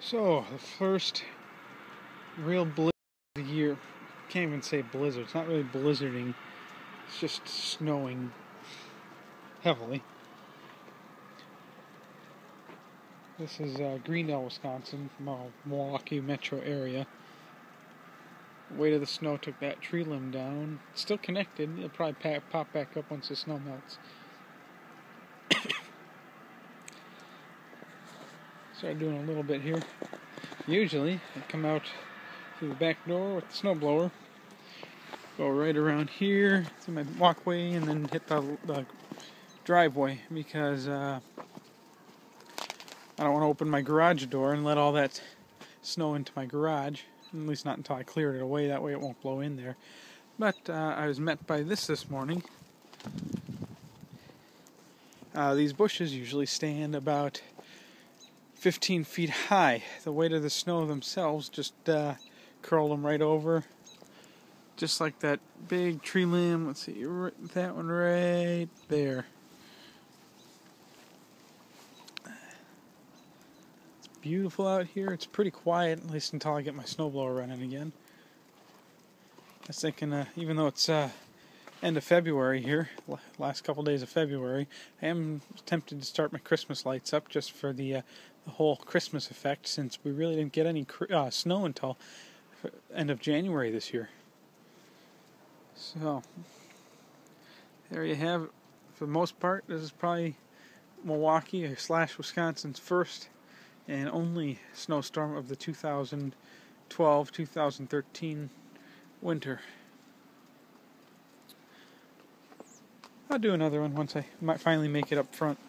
So, the first real blizzard of the year. Can't even say blizzard. It's not really blizzarding. It's just snowing heavily. This is Greendale, Wisconsin, Milwaukee metro area. The weight of the snow took that tree limb down. It's still connected. It'll probably pop back up once the snow melts. Started doing a little bit here. Usually, I come out through the back door with the snowblower, go right around here through my walkway, and then hit the driveway because I don't want to open my garage door and let all that snow into my garage. At least not until I cleared it away. That way it won't blow in there. But I was met by this morning. These bushes usually stand about 15 feet high. The weight of the snow themselves just curled them right over. Just like that big tree limb. Let's see, that one right there. It's beautiful out here. It's pretty quiet, at least until I get my snowblower running again. I was thinking, even though it's end of February here, last couple days of February, I am tempted to start my Christmas lights up just for the whole Christmas effect, since we really didn't get any snow until end of January this year. So, there you have it. For the most part, this is probably Milwaukee / Wisconsin's first and only snowstorm of the 2012-2013 winter. I'll do another one once I might finally make it up front.